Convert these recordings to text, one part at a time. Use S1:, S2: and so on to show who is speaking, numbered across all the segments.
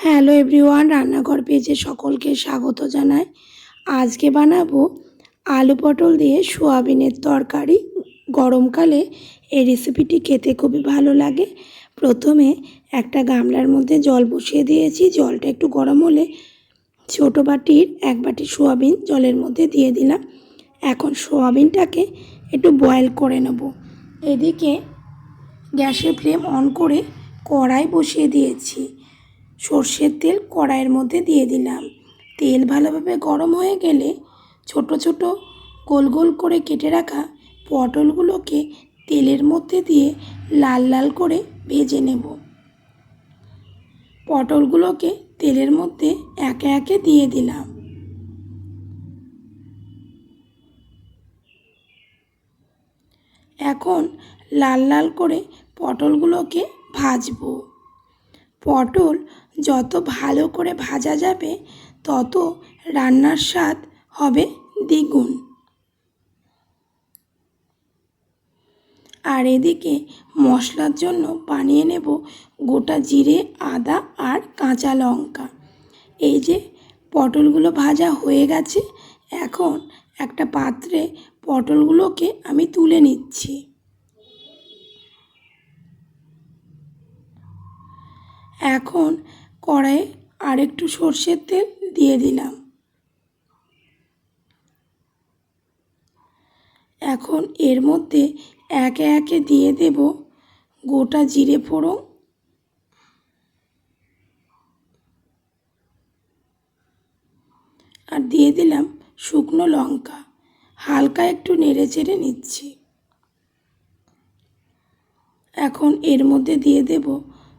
S1: Hello everyone, রান্নাঘর পেজে সকলকে স্বাগত জানাই। আজকে বানাবো আলু পটল দিয়ে সোয়াবিনের তরকারি। গরমকালে এই রেসিপিটি খেতে খুবই ভালো লাগে। প্রথমে একটা গামলার মধ্যে জল বসিয়ে দিয়েছি। জলটা একটু গরম হলে ছোটো বাটির 1 বাটি সোয়াবিন জলের মধ্যে দিয়ে দিলাম। এখন সোয়াবিনটাকে একটু বয়েল করে নেব। এদিকে গ্যাসের ফ্লেম অন করে কড়াই বসিয়ে দিয়েছি। সর্ষের তেল কড়াইয়ের মধ্যে দিয়ে দিলাম। তেল ভালোভাবে গরম হয়ে গেলে ছোট ছোট গোল গোল করে কেটে রাখা পটলগুলোকে তেলের মধ্যে দিয়ে লাল লাল করে ভেজে নেব। পটলগুলোকে তেলের মধ্যে একে একে দিয়ে দিলাম। এখন লাল লাল করে পটলগুলোকে ভাজবো। পটল যত ভালো করে ভাজা যাবে তত রান্নার স্বাদ হবে দ্বিগুণ। আর এদিকে মশলার জন্য বানিয়ে নেব গোটা জিরে, আদা আর কাঁচা লঙ্কা। এই যে পটলগুলো ভাজা হয়ে গেছে, এখন একটা পাত্রে পটলগুলোকে আমি তুলে নিচ্ছি। এখন কড়াইয়ে আরেকটু সর্ষের তেল দিয়ে দিলাম। এখন এর মধ্যে একে একে দিয়ে দেব গোটা জিরে ফোড়ন, আর দিয়ে দিলাম শুকনো লঙ্কা। হালকা একটু নেড়ে চেড়ে নিচ্ছি। এখন এর মধ্যে দিয়ে দেব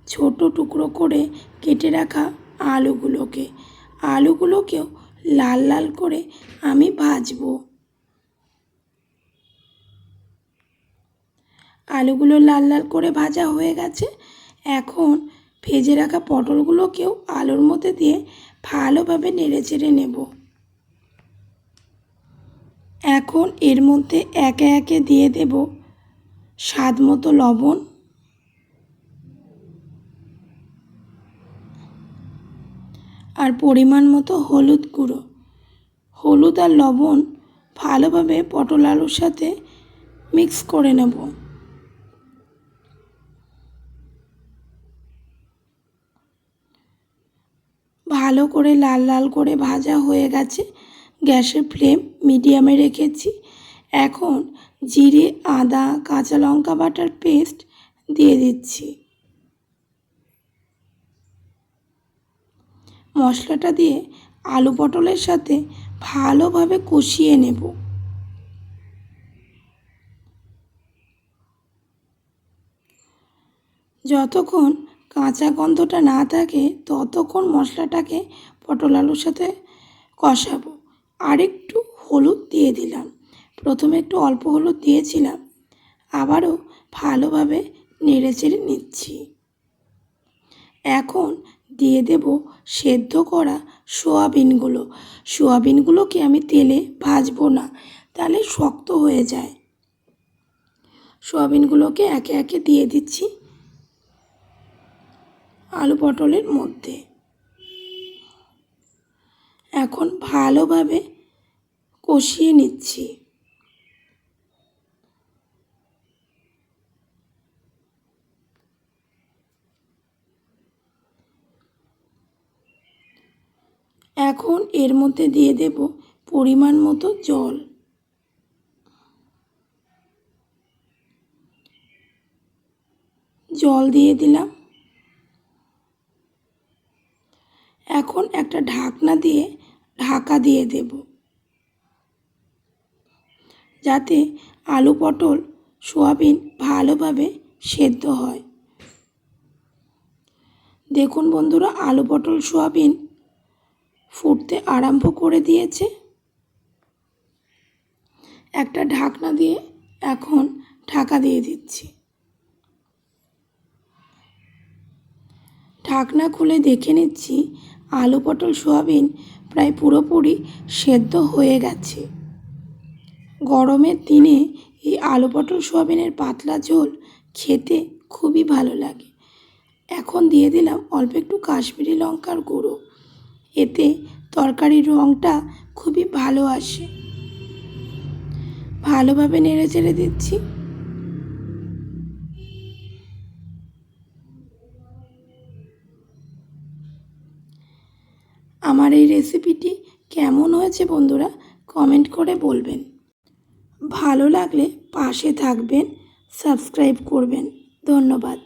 S1: ছোট টুকরো করে কেটে রাখা আলুগুলোকেও লাল লাল করে আমি ভাজবো। আলুগুলো লাল লাল করে ভাজা হয়ে গেছে। এখন ভেজে রাখা পটলগুলোকেও আলুর মধ্যে দিয়ে ভালোভাবে নেড়ে চেড়ে নেব। এখন এর মধ্যে একে একে দিয়ে দেব স্বাদ মতো লবণ, আর পরিমাণ মতো হলুদ গুঁড়ো। হলুদ আর লবণ ভালোভাবে পটল আলুর সাথে মিক্স করে নেব। ভালো করে লাল লাল করে ভাজা হয়ে গেছে। গ্যাসের ফ্লেম মিডিয়ামে রেখেছি। এখন জিরে, আদা, কাঁচা লঙ্কা বাটার পেস্ট দিয়ে দিচ্ছি। মশলাটা দিয়ে আলু পটলের সাথে ভালোভাবে কষিয়ে নেব। যতক্ষণ কাঁচা গন্ধটা না থাকে ততক্ষণ মশলাটাকে পটল আলুর সাথে কষাবো। আর একটু হলুদ দিয়ে দিলাম। প্রথমে একটু অল্প হলুদ দিয়েছিলাম, আবারও ভালোভাবে নেড়ে চেড়ে নিচ্ছি। এখন দিয়ে দেব সেদ্ধ করা সোয়াবিনগুলোকে আমি তেলে ভাজবো না, তাহলে শক্ত হয়ে যায়। সোয়াবিনগুলোকে একে একে দিয়ে দিচ্ছি আলু পটলের মধ্যে। এখন ভালোভাবে কষিয়ে নিচ্ছি। এখন এর মধ্যে দিয়ে দেব পরিমাণ মতো জল। জল দিয়ে দিলাম। এখন একটা ঢাকনা দিয়ে ঢাকা দিয়ে দেব, যাতে আলু পটল সোয়াবিন ভালোভাবে সেদ্ধ হয়। দেখুন বন্ধুরা, আলু পটল সোয়াবিন ফুটতে আরম্ভ করে দিয়েছে। একটা ঢাকনা দিয়ে এখন ঢাকা দিয়ে দিচ্ছি। ঢাকনা খুলে দেখে নিচ্ছি আলু পটল সোয়াবিন প্রায় পুরোপুরি সেদ্ধ হয়ে গেছে। গরমের দিনে এই আলু পটল সোয়াবিনের পাতলা ঝোল খেতে খুবই ভালো লাগে। এখন দিয়ে দিলাম অল্প একটু কাশ্মীরি লঙ্কার গুঁড়ো। এতে তরকারির রঙটা খুবই ভালো আসে। ভালোভাবে নেড়ে চেড়ে দিচ্ছি। আমার এই রেসিপিটি কেমন হয়েছে বন্ধুরা কমেন্ট করে বলবেন। ভালো লাগলে পাশে থাকবেন, সাবস্ক্রাইব করবেন। ধন্যবাদ।